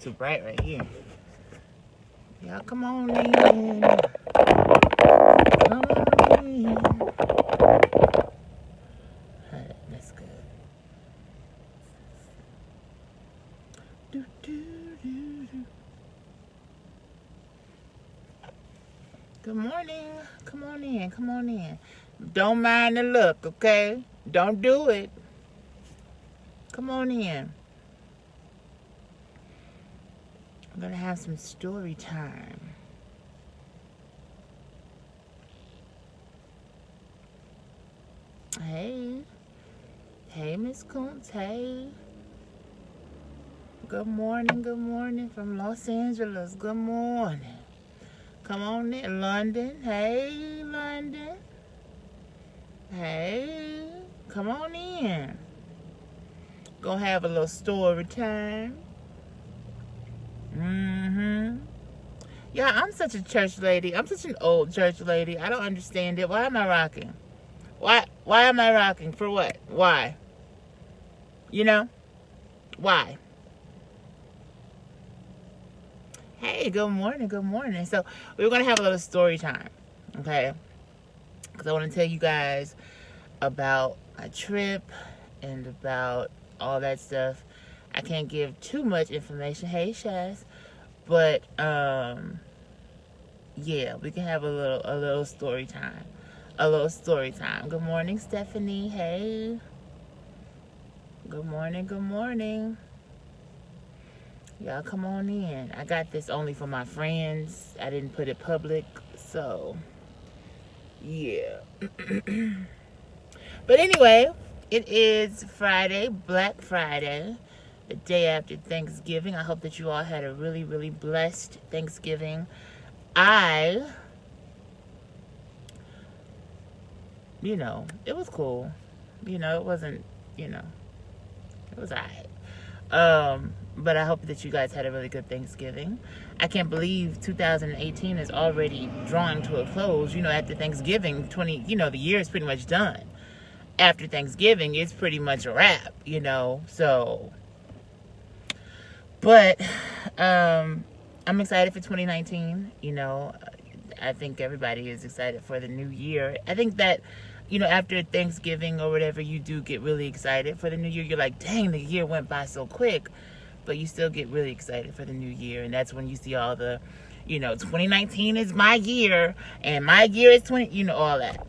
too bright right here. Y'all come on in. Come on in. Alright, that's good. Do, do, do, do. Good morning. Come on in. Come on in. Don't mind the look, okay? Don't do it. Come on in. I'm gonna have some story time. Hey. Hey, Miss Kuntz. Hey. Good morning from Los Angeles. Good morning. Come on in, London. Hey, London. Hey, come on in. Gonna have a little story time. Yeah, I'm such a church lady. I'm such an old church lady. I don't understand it. Why am I rocking? Why am I rocking? For what? Why? You know? Why? Hey, good morning. So we're going to have a little story time, okay? Because I want to tell you guys about my trip and about all that stuff. I can't give too much information. Hey, Shaz. But, yeah, we can have a little story time. Good morning, Stephanie. Hey. Good morning. Y'all come on in. I got this only for my friends. I didn't put it public, so yeah. But anyway, it is Friday, Black Friday, the day after Thanksgiving. I hope that you all had a really, really blessed Thanksgiving. It was cool. It wasn't, it was alright. But I hope that you guys had a really good Thanksgiving. I can't believe 2018 is already drawing to a close. After Thanksgiving, the year is pretty much done. After Thanksgiving, it's pretty much a wrap, so. But, I'm excited for 2019, I think everybody is excited for the new year. I think that, after Thanksgiving or whatever, you do get really excited for the new year. You're like, dang, the year went by so quick. But you still get really excited for the new year. And that's when you see all the, 2019 is my year. And my year is all that.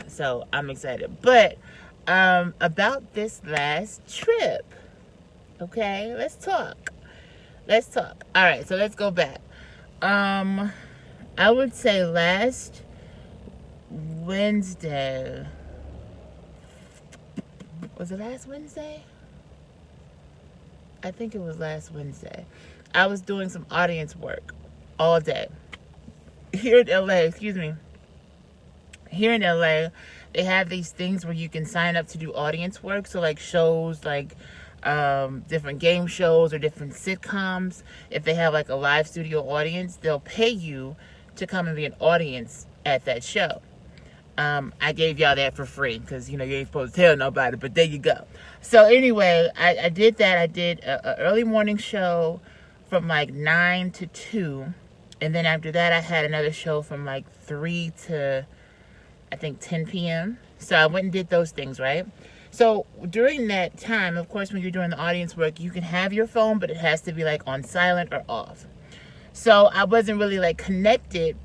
So I'm excited. But about this last trip. Okay, let's talk. All right, so let's go back. I would say last Wednesday. Was it last Wednesday? I think it was last Wednesday. I was doing some audience work all day. Here in LA, Here in LA, they have these things where you can sign up to do audience work. So like shows like different game shows or different sitcoms. If they have like a live studio audience, they'll pay you to come and be an audience at that show. I gave y'all that for free because, you ain't supposed to tell nobody, but there you go. So anyway, I did that. I did an early morning show from like 9 to 2. And then after that, I had another show from like 3 to, I think, 10 p.m. So I went and did those things, right? So during that time, of course, when you're doing the audience work, you can have your phone, but it has to be like on silent or off. So I wasn't really like connected.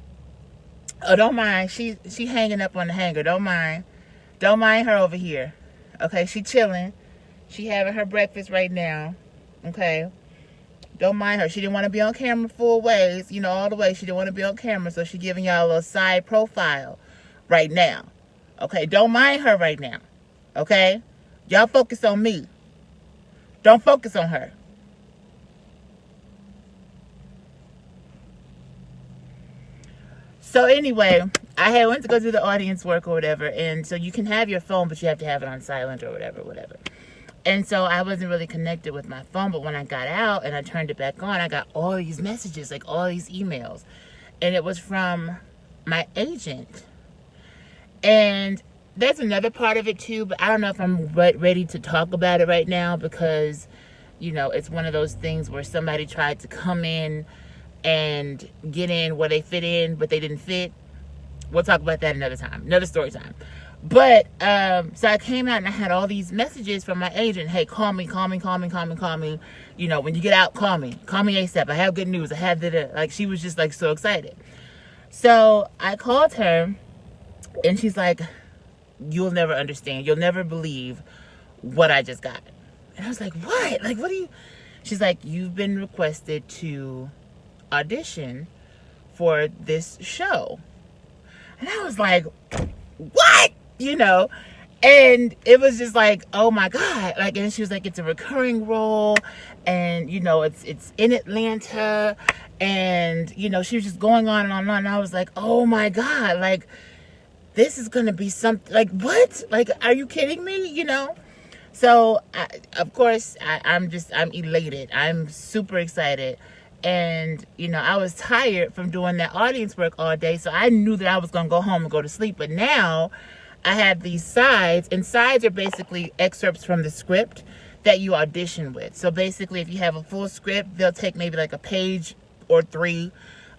Oh, don't mind. She hanging up on the hanger. Don't mind her over here. Okay, she chilling. She having her breakfast right now. Okay. Don't mind her. She didn't want to be on camera full ways, all the way. She didn't want to be on camera, so she giving y'all a little side profile right now. Okay, don't mind her right now. Okay? Y'all focus on me. Don't focus on her. So anyway, I had went to go do the audience work or whatever, and so you can have your phone, but you have to have it on silent or whatever. And so I wasn't really connected with my phone, but when I got out and I turned it back on, I got all these messages, like all these emails. And it was from my agent. And there's another part of it too, but I don't know if I'm ready to talk about it right now because, you know, it's one of those things where somebody tried to come in and get in where they fit in, but they didn't fit. We'll talk about that another time, another story time. But so I came out and I had all these messages from my agent. Hey, call me. You know, when you get out, call me ASAP. I have good news. I have the, like, she was just like so excited. So I called her and she's like, you'll never understand. You'll never believe what I just got. And I was like, what? Like, what do you? She's like, you've been requested to audition for this show. And I was like, what? You know? And it was just like, oh my God. Like, and she was like, it's a recurring role. And, you know, it's in Atlanta. And, you know, she was just going on and on and on. And I was like, oh my God. Like, this is going to be something. Like, what? Like, are you kidding me? You know? So, of course, I'm elated. I'm super excited. And, you know, I was tired from doing that audience work all day. So I knew that I was going to go home and go to sleep. But now I have these sides. And sides are basically excerpts from the script that you audition with. So basically, if you have a full script, they'll take maybe like a page or 3.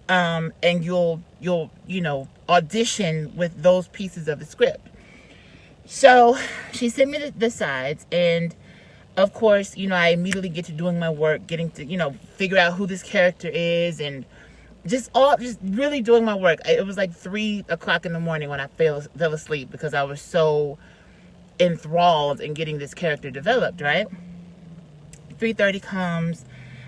And you'll, you know, audition with those pieces of the script. So she sent me the sides, and of course, you know, I immediately get to doing my work, getting to, you know, figure out who this character is, and just really doing my work. It was like 3 o'clock in the morning when I fell asleep because I was so enthralled in getting this character developed, right? 3:30 comes,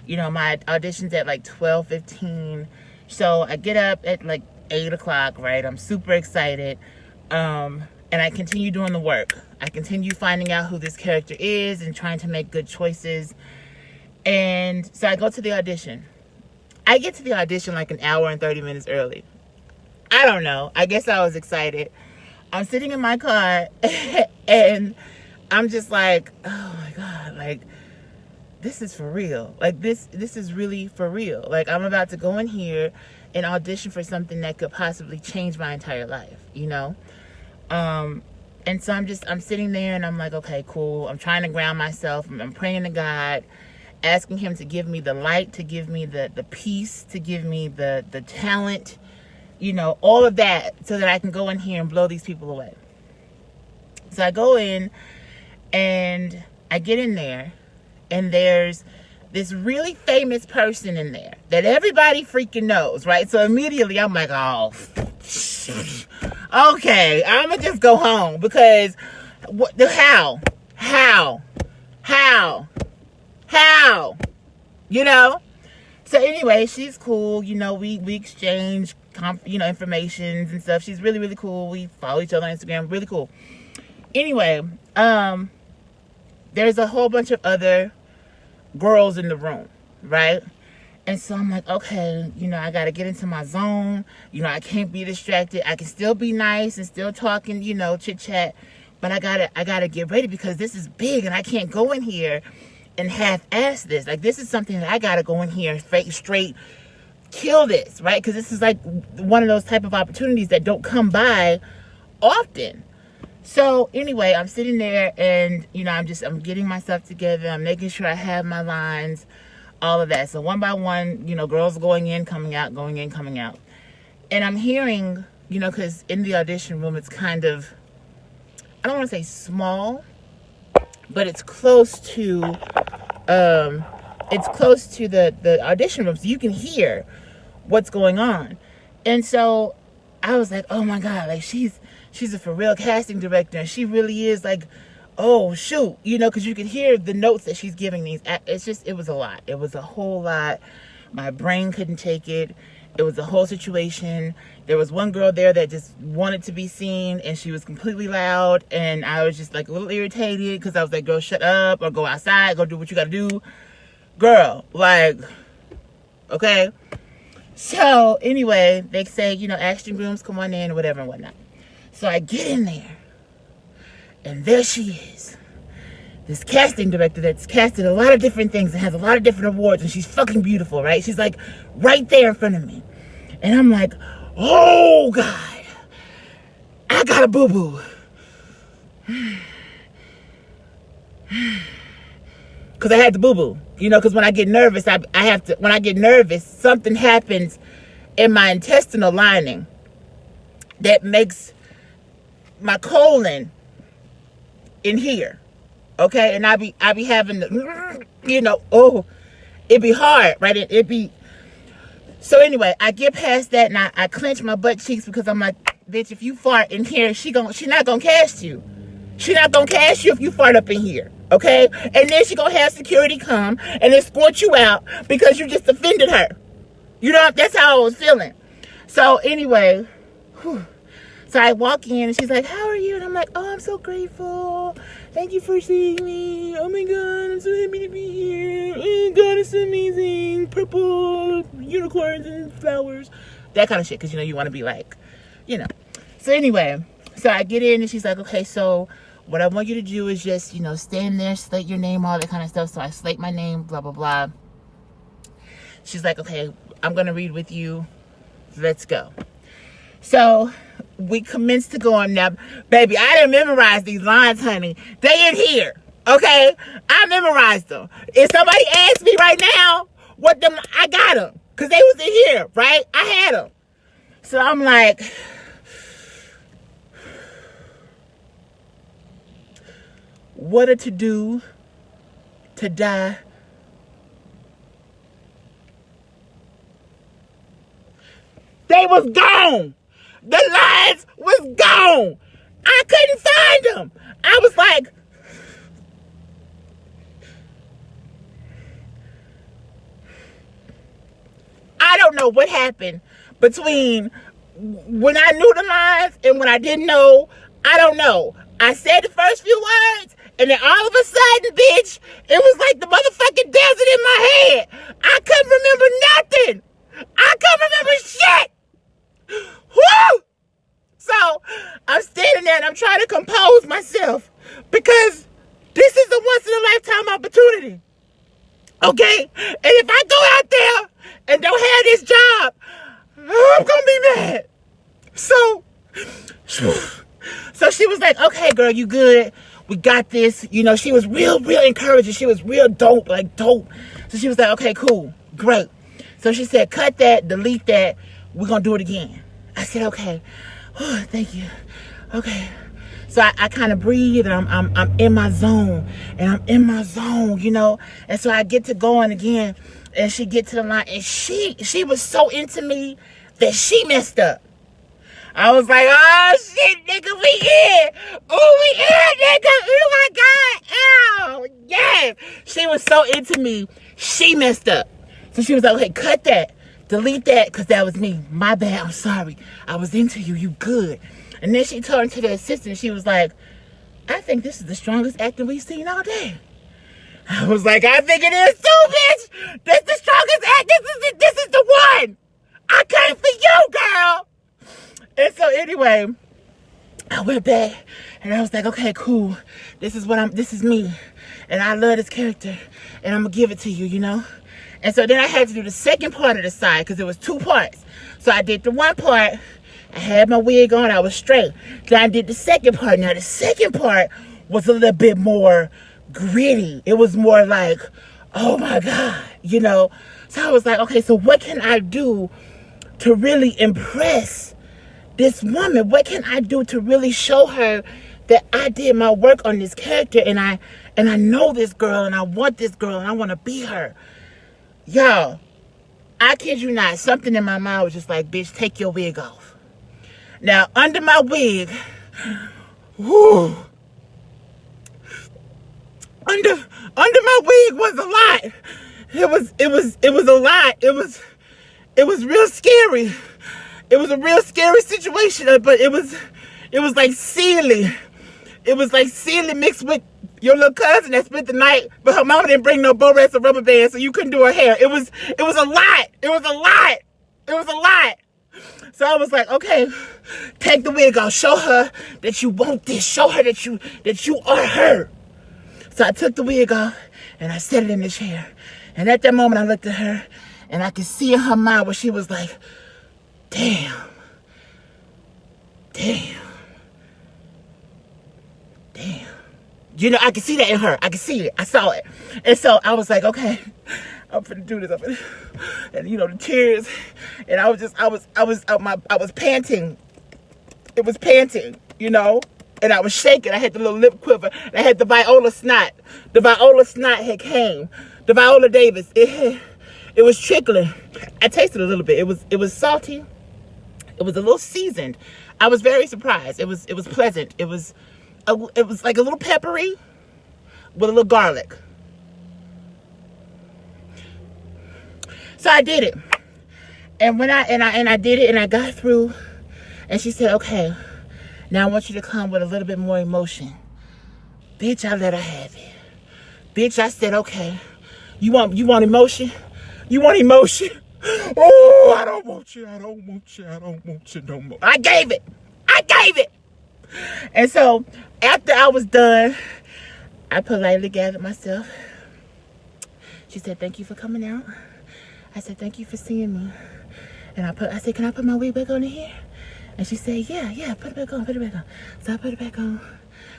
you know, my audition's at like 12:15. So I get up at like 8 o'clock, right? I'm super excited. And I continue doing the work. I continue finding out who this character is and trying to make good choices. And so I go to the audition. I get to the audition like an hour and 30 minutes early. I don't know. I guess I was excited. I'm sitting in my car and I'm just like, oh my God, like, this is for real. Like, this is really for real. Like, I'm about to go in here and audition for something that could possibly change my entire life, you know? And so I'm sitting there and I'm like, okay, cool. I'm trying to ground myself. I'm praying to God, asking him to give me the light, to give me the peace, to give me the talent, you know, all of that, so that I can go in here and blow these people away. So I go in and I get in there and there's this really famous person in there that everybody freaking knows, right? So immediately I'm like, oh, okay, I'm gonna just go home because how, you know? So anyway, she's cool. You know, we exchange, you know, informations and stuff. She's really, really cool. We follow each other on Instagram. Really cool. Anyway, there's a whole bunch of other girls in the room, right? And so I'm like, okay, you know, I got to get into my zone. You know, I can't be distracted. I can still be nice and still talking, you know, chit chat, but I gotta get ready because this is big and I can't go in here and half-ass this. Like, this is something that I gotta go in here and straight kill this, right? Because this is like one of those type of opportunities that don't come by often. So anyway, I'm sitting there and, you know, I'm getting myself together. I'm making sure I have my lines, all of that. So one by one, you know, girls going in, coming out, going in, coming out. And I'm hearing, you know, because in the audition room, it's kind of, I don't want to say small, but it's close to the audition room. So you can hear what's going on. And so I was like, oh my God, like she's a for real casting director. And she really is like, oh shoot, you know, because you could hear the notes that she's giving these. It was a lot. It was a whole lot. My brain couldn't take it. It was a whole situation. There was one girl there that just wanted to be seen and she was completely loud. And I was just like a little irritated because I was like, girl, shut up, or go outside, go do what you got to do. Girl, like, okay. So anyway, they say, you know, action rooms, come on in, whatever and whatnot. So I get in there and there she is. This casting director that's casted a lot of different things and has a lot of different awards, and she's fucking beautiful, right? She's like right there in front of me. And I'm like, oh God, I got a boo-boo. Because I had the boo-boo. You know, because when I get nervous, I have to, when I get nervous, something happens in my intestinal lining that makes my colon in here. Okay, and I be having the, you know, oh, it be hard, right? It be. So anyway, I get past that and I clench my butt cheeks because I'm like, bitch, if you fart in here, she not gonna cast you. She not gonna cast you if you fart up in here, okay? And then she gonna have security come and escort you out because you just offended her. You know, that's how I was feeling. So anyway, whew. So I walk in and she's like, how are you? And I'm like, oh, I'm so grateful. Thank you for seeing me. Oh my God, I'm so happy to be here. Oh God, it's amazing. Purple unicorns and flowers. That kind of shit, because, you know, you want to be like, you know. So anyway, so I get in and she's like, okay, so what I want you to do is just, you know, stand there, slate your name, all that kind of stuff. So I slate my name, blah, blah, blah. She's like, okay, I'm going to read with you. Let's go. So we commenced to go on now. Baby, I didn't memorize these lines, honey. They in here, okay? I memorized them. If somebody asks me right now what them, I got them. Because they was in here, right? I had them. So I'm like, what a to do to die. They was gone. The lines was gone. I couldn't find them. I was like, I don't know what happened between when I knew the lines and when I didn't know. I don't know. I said the first few words, and then all of a sudden, bitch, it was like the motherfucking desert in my head. I couldn't remember nothing. I couldn't remember shit. Woo! So I'm standing there and I'm trying to compose myself because this is a once in a lifetime opportunity. Okay? And if I go out there and don't have this job, I'm gonna be mad. So she was like, okay, girl, you good. We got this. You know, she was real encouraging. She was real dope. So she was like, okay, cool, great. So she said, cut that, delete that. We're gonna do it again. I said, okay. Oh, thank you. Okay. So I kind of breathe and I'm in my zone. And I'm in my zone, you know. And so I get to going again. And she get to the line. And she was so into me that she messed up. I was like, oh shit, nigga, we in. Oh, we in, nigga. Oh my God. Ow. Yes. She was so into me. She messed up. So she was like, okay, cut that. Delete that, because that was me. My bad. I'm sorry. I was into you. You good. And then she turned to the assistant. She was like, I think this is the strongest acting we've seen all day. I was like, I think it is too, bitch. This is the strongest act. This is the one. I came for you, girl. And so anyway, I went back and I was like, okay, cool. This is me. And I love this character. And I'm going to give it to you, you know? And so then I had to do the second part of the side because it was two parts. So I did the one part. I had my wig on. I was straight. Then I did the second part. Now, the second part was a little bit more gritty. It was more like, oh, my God, you know. So I was like, okay, so what can I do to really impress this woman? What can I do to really show her that I did my work on this character and I know this girl and I want this girl and I want to be her? Y'all, I kid you not, something in my mind was just like, bitch, take your wig off. Now, under my wig, whoo, under my wig was a lot. It was a lot. It was real scary. It was a real scary situation, but it was like Celie. It was like Celie mixed with your little cousin that spent the night, but her mama didn't bring no Borex or rubber bands, so you couldn't do her hair. It was a lot. It was a lot. It was a lot. So I was like, okay, take the wig off. Show her that you want this. Show her that you are her. So I took the wig off and I set it in the chair. And at that moment I looked at her and I could see in her mind where she was like, damn. You know, I could see that in her. I could see it. I saw it. And so I was like, okay, I'm finna do this. And you know, the tears. And I was panting. It was panting, you know. And I was shaking. I had the little lip quiver. I had the Viola snot. The Viola snot had came. The Viola Davis. It was trickling. I tasted a little bit. It was salty. It was a little seasoned. I was very surprised. It was pleasant. It was like a little peppery with a little garlic. So I did it. And when I did it and I got through, and she said, okay, now I want you to come with a little bit more emotion. Bitch, I let her have it. Bitch, I said, okay. You want emotion? You want emotion? Oh, I don't want you no more. I gave it. And so after I was done, I politely gathered myself. She said, thank you for coming out. I said, thank you for seeing me. And I said, can I put my wig back on in here? And she said, yeah, put it back on. So I put it back on.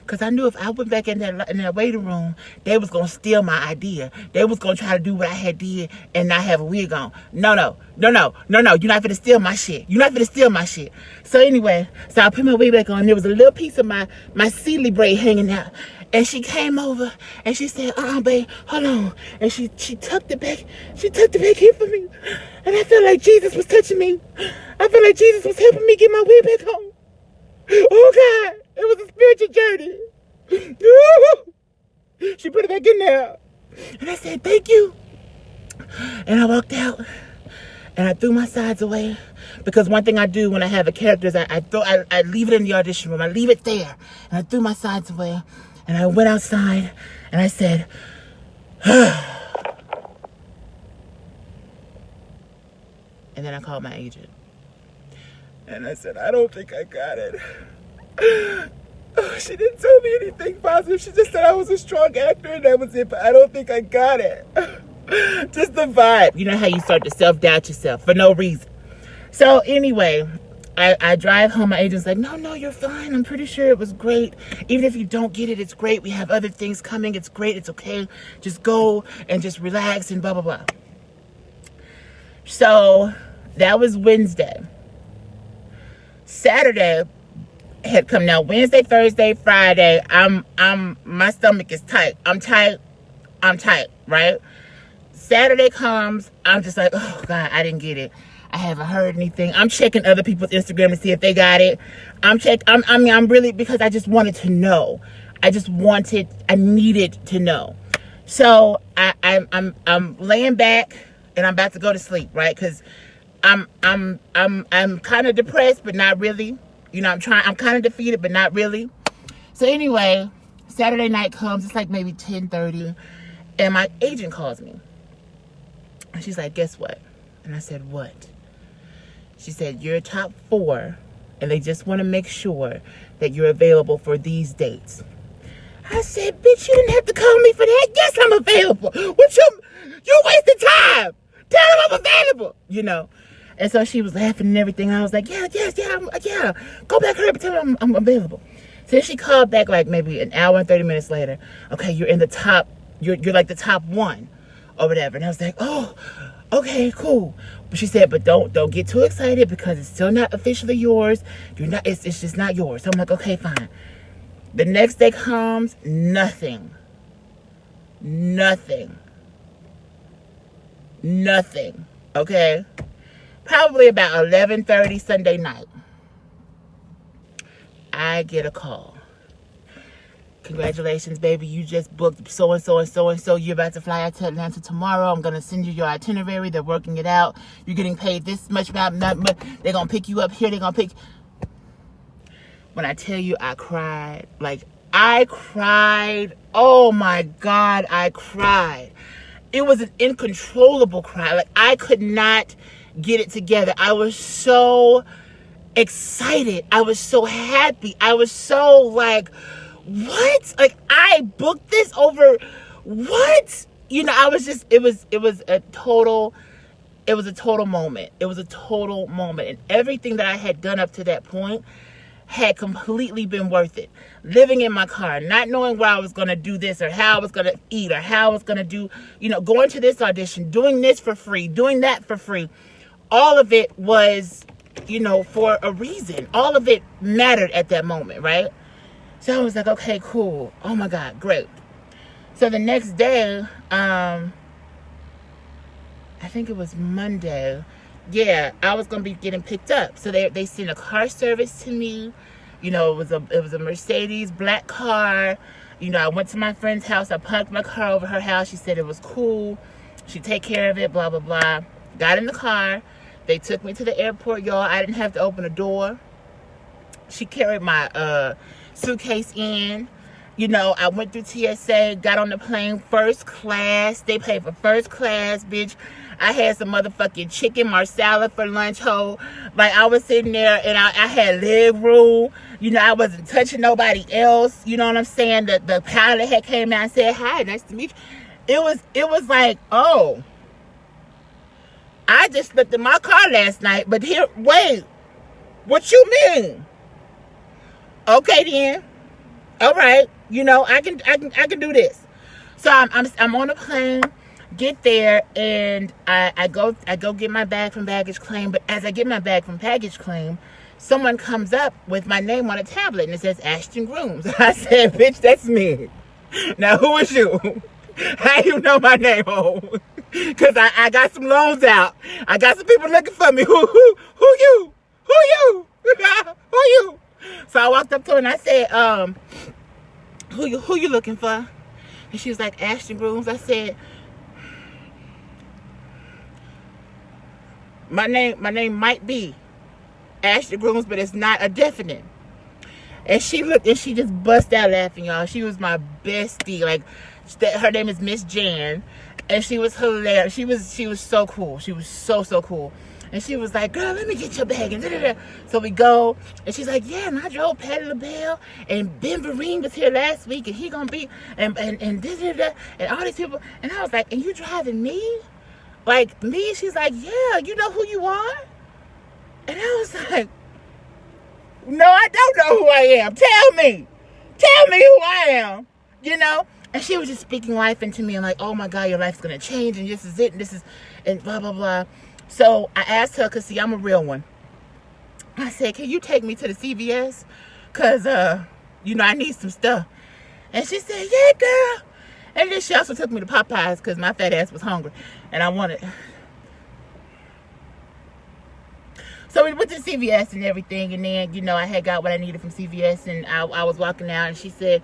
Because I knew if I went back in that waiting room, they was going to steal my idea. They was going to try to do what I had did and not have a wig on. No. You're not going to steal my shit. So anyway, so I put my wig back on. There was a little piece of my Sealy braid hanging out. And she came over and she said, babe, hold on. And she tucked it back. She tucked it back in for me. And I felt like Jesus was touching me. I felt like Jesus was helping me get my wig back on. Oh, God. It was a spiritual journey. She put it back in there. And I said, thank you. And I walked out. And I threw my sides away. Because one thing I do when I have a character is I leave it in the audition room. I leave it there. And I threw my sides away. And I went outside. And I said, and then I called my agent. And I said, I don't think I got it. She didn't tell me anything positive. She just said I was a strong actor and that was it. But I don't think I got it. Just the vibe. You know how you start to self-doubt yourself for no reason. So anyway, I drive home. My agent's like, no, you're fine. I'm pretty sure it was great. Even if you don't get it, it's great. We have other things coming. It's great. It's okay. Just go and just relax and blah, blah, blah. So that was Wednesday. Saturday had come. Now Wednesday, Thursday, Friday, my stomach is tight. I'm tight, right? Saturday comes, I'm just like, oh God, I didn't get it. I haven't heard anything. I'm checking other people's Instagram to see if they got it. I'm really, because I just wanted to know. I needed to know. So I'm laying back and I'm about to go to sleep, right? Because I'm kind of depressed, but not really. You know, I'm kind of defeated, but not really. So anyway, Saturday night comes. It's like maybe 10:30, and my agent calls me. And she's like, guess what? And I said, what? She said, you're top 4, and they just want to make sure that you're available for these dates. I said, bitch, you didn't have to call me for that. Yes, I'm available. What you wasted time. Tell them I'm available, you know. And so she was laughing and everything. And I was like, yeah. Go back here and tell them I'm available. So she called back like maybe an hour and 30 minutes later. Okay, you're in the top, you're like the top 1 or whatever. And I was like, oh, okay, cool. But she said, but don't get too excited because it's still not officially yours. It's just not yours. So I'm like, okay, fine. The next day comes, nothing. Okay? Probably about 11:30 Sunday night, I get a call. Congratulations, baby. You just booked so-and-so and so-and-so. You're about to fly out to Atlanta tomorrow. I'm going to send you your itinerary. They're working it out. You're getting paid this much. They're going to pick you up here. They're going to pick. When I tell you I cried, like I cried. Oh, my God, I cried. It was an uncontrollable cry. Like I could not get it together. I was so excited. I was so happy. I was so like, what? Like I booked this over what? You know, I was just, it was a total moment. It was a total moment. And everything that I had done up to that point had completely been worth it. Living in my car, not knowing where I was going to do this or how I was going to eat or how I was going to do, going to this audition, doing this for free, doing that for free. All of it was, for a reason. All of it mattered at that moment, right? So I was like, okay, cool. Oh my God, great. So the next day, I think it was Monday. Yeah, I was gonna be getting picked up. So they sent a car service to me. It was a Mercedes black car. I went to my friend's house. I parked my car over her house. She said it was cool. She'd take care of it. Blah blah blah. Got in the car. They took me to the airport, y'all. I didn't have to open a door. She carried my suitcase in. I went through TSA, got on the plane first class. They paid for first class, bitch. I had some motherfucking chicken marsala for lunch, ho. Like, I was sitting there and I had leg room. I wasn't touching nobody else. You know what I'm saying? The pilot had came out and said, hi, nice to meet you. It was like, oh, I just looked at my car last night, but wait, what you mean? Okay then. All right. I can do this. So I'm on a plane, get there, and I go get my bag from baggage claim. But as I get my bag from baggage claim, someone comes up with my name on a tablet and it says Ashton Grooms. I said, bitch, that's me. Now who is you? How you know my name, ho? Cause I got some loans out. I got some people looking for me. Who you? Who you? Who you? So I walked up to her and I said, who you looking for? And she was like, Ashton Grooms. I said, my name might be Ashton Grooms, but it's not a definite. And she looked and she just bust out laughing, y'all. She was my bestie. Like, her name is Miss Jan, and she was hilarious. She was so cool. She was so cool. And she was like, girl, let me get your bag. And da-da-da. So we go, and she's like, yeah, and I drove Patti LaBelle, and Ben Vereen was here last week, and he gonna be, and da-da-da, and all these people. And I was like, and you driving me? Like, me? She's like, yeah, you know who you are? And I was like, no, I don't know who I am. Tell me who I am, And she was just speaking life into me, and like, oh my God, your life's gonna change, and this is it, and this is, and blah, blah, blah. So I asked her, because see, I'm a real one. I said, can you take me to the CVS? Because, I need some stuff. And she said, yeah, girl. And then she also took me to Popeyes because my fat ass was hungry. And I wanted... So we went to CVS and everything, and then, I had got what I needed from CVS, and I was walking out, and she said,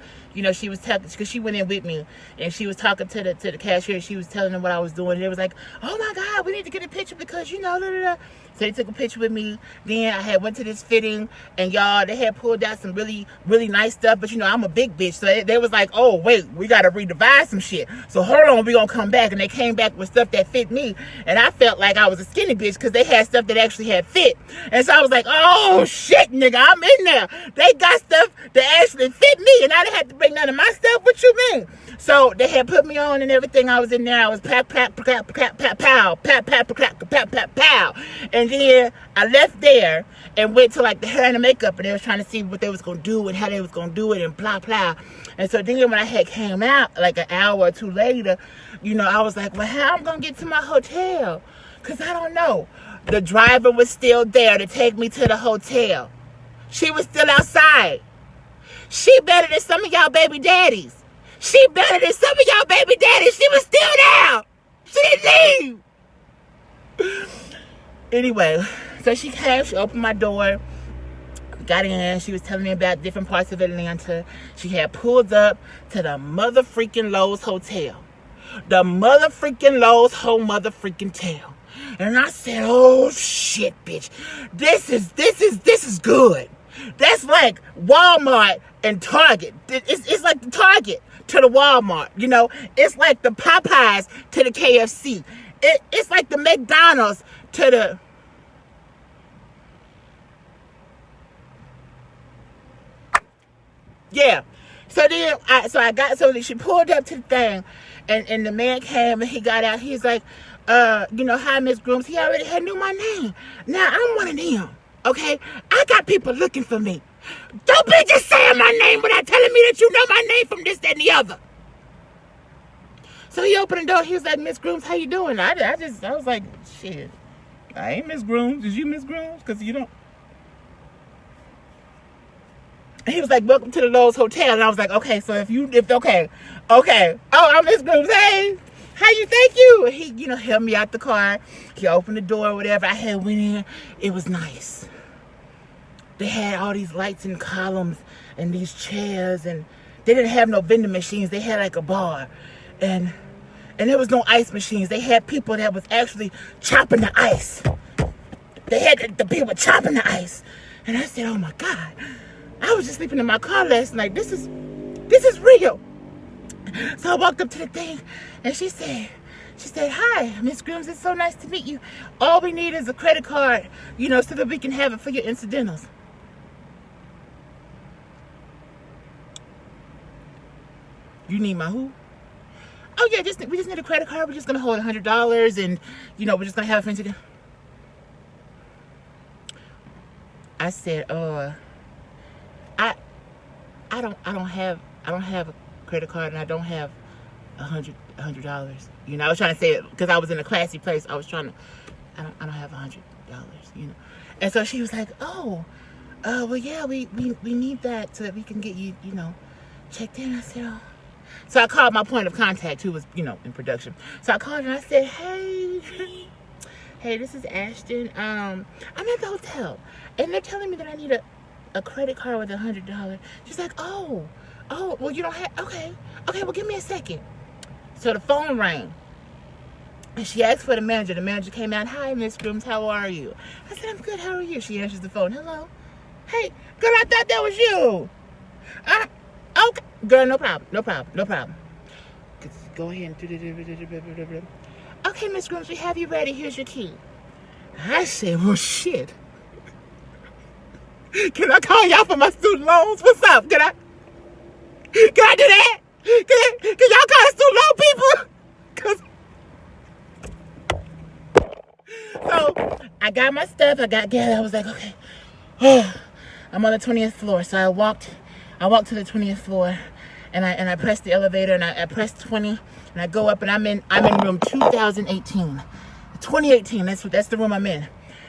she was talking, because she went in with me, and she was talking to the cashier, and she was telling them what I was doing, and it was like, oh my God, we need to get a picture because, da, da, da. So they took a picture with me. Then I had went to this fitting, and y'all, they had pulled out some really, really nice stuff, but I'm a big bitch, so they was like, oh, wait, we got to redivide some shit. So hold on, we gonna come back, and they came back with stuff that fit me, and I felt like I was a skinny bitch because they had stuff that actually had fit. And so I was like, oh shit, nigga, I'm in there. They got stuff that actually fit me, and I didn't have to bring none of my stuff. What you mean? So they had put me on and everything. I was in there. I was pow, pow, pow, pow, pow, pow, pow, pow, pow, pow, pow. And then I left there and went to like the hair and the makeup, and they was trying to see what they was gonna do and how they was gonna do it and blah blah. And so then when I had came out like an hour or two later, I was like, well, how I'm gonna get to my hotel? Cause I don't know. The driver was still there to take me to the hotel. She was still outside. She better than some of y'all baby daddies. She better than some of y'all baby daddies. She was still there. She didn't leave. Anyway, so she came. She opened my door. Got in. She was telling me about different parts of Atlanta. She had pulled up to the mother freaking Lowe's Hotel. The mother freaking Lowe's whole mother freaking tail. And I said, oh shit, bitch. This is good. That's like Walmart and Target. It's like the Target to the Walmart, It's like the Popeyes to the KFC. It's like the McDonald's to the... Yeah. So then, so she pulled up to the thing, and the man came and he got out. He's like, hi, Miss Grooms. He already had knew my name. Now I'm one of them. Okay, I got people looking for me. Don't be just saying my name without telling me that you know my name from this, that, and the other. So he opened the door. He was like, Miss Grooms, how you doing? I was like, shit. I ain't Miss Grooms. Is you Miss Grooms? Because you don't. He was like, welcome to the Lowe's Hotel. And I was like, okay, so okay. Oh, I'm Miss Grooms. Hey, how you, thank you. He, helped me out the car. He opened the door, whatever. I had went in. It was nice. They had all these lights and columns and these chairs, and they didn't have no vending machines. They had like a bar, and there was no ice machines. They had people that was actually chopping the ice. They had the people chopping the ice. And I said, oh my God, I was just sleeping in my car last night. This is real. So I walked up to the thing, and she said, hi, Miss Grooms, it's so nice to meet you. All we need is a credit card, so that we can have it for your incidentals. You need my who? Oh yeah, we just need a credit card. We're just gonna hold $100, and we're just gonna have a fancy dinner. I said, I don't have a credit card, and I don't have $100. I was trying to say it because I was in a classy place. I was trying to. I don't have $100. And so she was like, oh, well yeah, we need that so that we can get you checked in. I said, oh. So I called my point of contact, who was, in production. So I called her and I said, hey, this is Ashton. I'm at the hotel, and they're telling me that I need a credit card with $100. She's like, oh, well, you don't have, okay, well, give me a second. So the phone rang, and she asked for the manager. The manager came out, hi, Miss Grooms, how are you? I said, I'm good, how are you? She answers the phone, hello. Hey, girl, I thought that was you. Okay. Girl, no problem. Go ahead and okay, Miss Grooms, we have you ready. Here's your key. I said, well, shit. Can I call y'all for my student loans? What's up? Can I do that? Can y'all call student loan people? So I got my stuff. I got gas. I was like, okay. I'm on the 20th floor. So I walked to the 20th floor, and I pressed the elevator, and I pressed 20, and I go up, and I'm in room 2018. 2018, that's the room I'm in.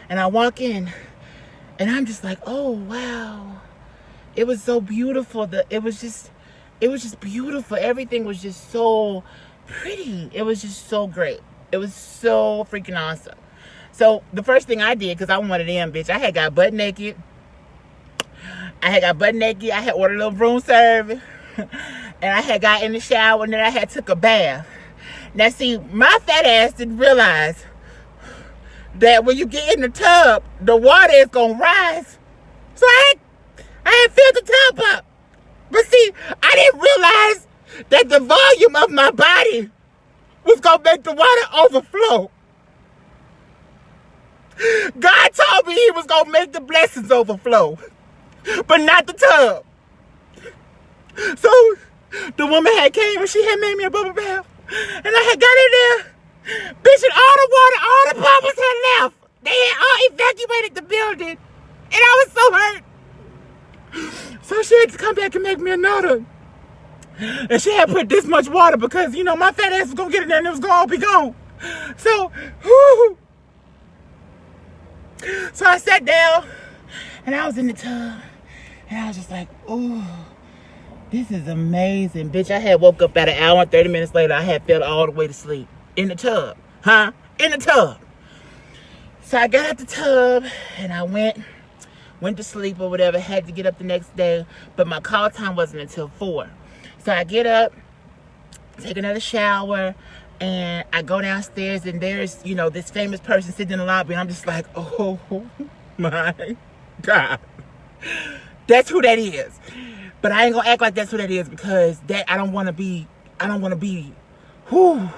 And I walk in, and I'm just like, oh wow. It was so beautiful. It was just beautiful. Everything was just so pretty. It was just so great. It was so freaking awesome. So the first thing I did, because I'm one of them, bitch, I had got butt naked. I had ordered a little room service, and I had got in the shower, and then I had took a bath. Now see, my fat ass didn't realize that when you get in the tub, the water is gonna rise. So I had filled the tub up. But see, I didn't realize that the volume of my body was gonna make the water overflow. God told me he was gonna make the blessings overflow, but not the tub. So the woman had came and she had made me a bubble bath, and I had got in there. Bitch, and all the water, all the bubbles had left. They had all evacuated the building, and I was so hurt. So she had to come back and make me another. And she had put this much water because, my fat ass was gonna get in there and it was gonna all be gone. So, whoo. So I sat down, and I was in the tub, and I was just like, ooh, this is amazing. Bitch, I had woke up about an hour and 30 minutes later. I had fell all the way to sleep in the tub. In the tub. So I got out the tub, and I went to sleep or whatever. Had to get up the next day, but my call time wasn't until 4. So I get up, take another shower, and I go downstairs, and there's, this famous person sitting in the lobby, and I'm just like, oh my God. That's who that is. But I ain't gonna act like that's who that is, because I don't wanna be, whoo.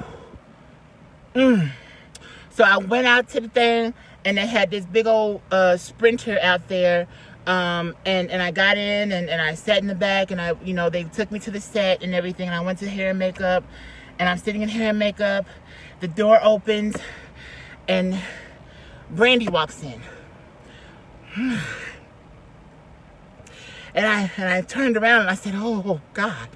So I went out to the thing, and they had this big old Sprinter out there. And I got in, and I sat in the back, and they took me to the set and everything, and I went to hair and makeup, and I'm sitting in hair and makeup. The door opens, and Brandy walks in. And I turned around and I said, oh God.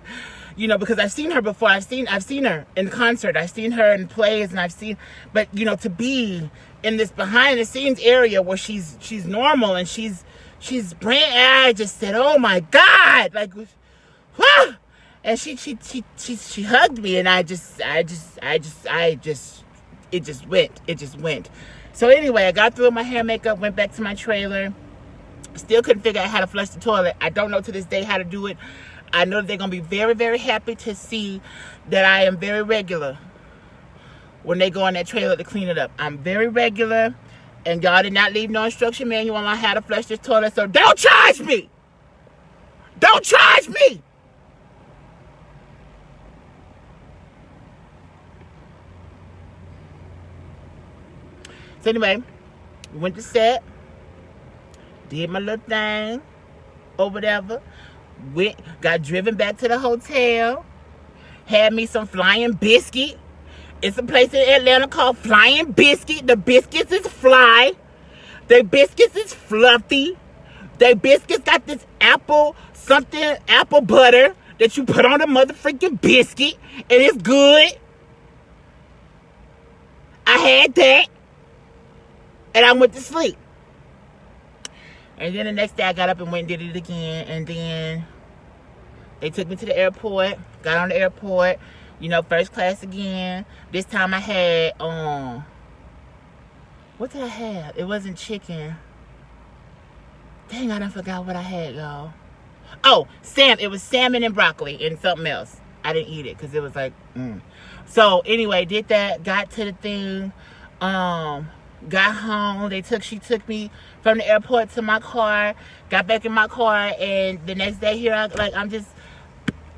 You know, because I've seen her before. I've seen her in concert. I've seen her in plays, and but you know, to be in this behind the scenes area where she's normal and she's brand. I just said, oh my God, like, whew! And she hugged me, and it just went. So anyway, I got through my hair and makeup, went back to my trailer. Still couldn't figure out how to flush the toilet. I don't know to this day how to do it. I know they're going to be very, very happy to see that I am very regular when they go in that trailer to clean it up. I'm very regular, and y'all did not leave no instruction manual on how to flush this toilet, so don't charge me! Don't charge me! So anyway, went to set, did my little thing, or whatever. Got driven back to the hotel, had me some Flying Biscuit. It's a place in Atlanta called Flying Biscuit. The biscuits is fly. The biscuits is fluffy. The biscuits got this apple butter that you put on the motherfucking biscuit, and it's good. I had that, and I went to sleep. And then the next day I got up and went and did it again. And then they took me to the airport. Got on the airport. You know, first class again. This time I had, what did I have? It wasn't chicken. Dang, I done forgot what I had, y'all. Oh, it was salmon and broccoli and something else. I didn't eat it because it was like, So anyway, did that. Got to the thing. Got home. She took me from the airport to my car. Got back in my car, and the next day here,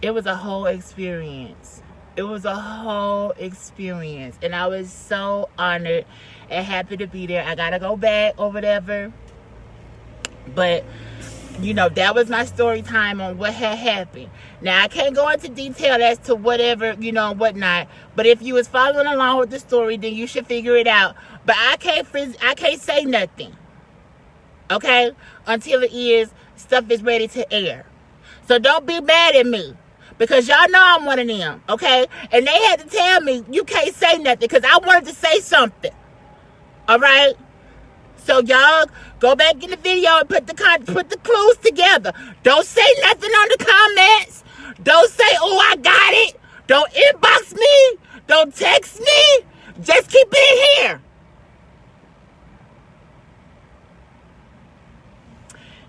it was a whole experience. It was a whole experience, and I was so honored and happy to be there. I gotta go back or whatever, but you know, that was my story time on what had happened. Now, I can't go into detail as to whatever, you know, whatnot. But if you was following along with the story, then you should figure it out. But I can't say nothing, okay, until stuff is ready to air. So don't be mad at me, because y'all know I'm one of them, okay? And they had to tell me you can't say nothing because I wanted to say something, all right? So y'all go back in the video and put the clues together. Don't say nothing on the comments. Don't say, oh, I got it. Don't inbox me. Don't text me. Just keep it here.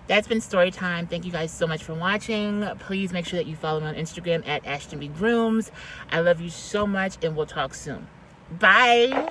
That's been story time. Thank you guys so much for watching. Please make sure that you follow me on Instagram at Ashton B Grooms. I love you so much, and we'll talk soon. Bye.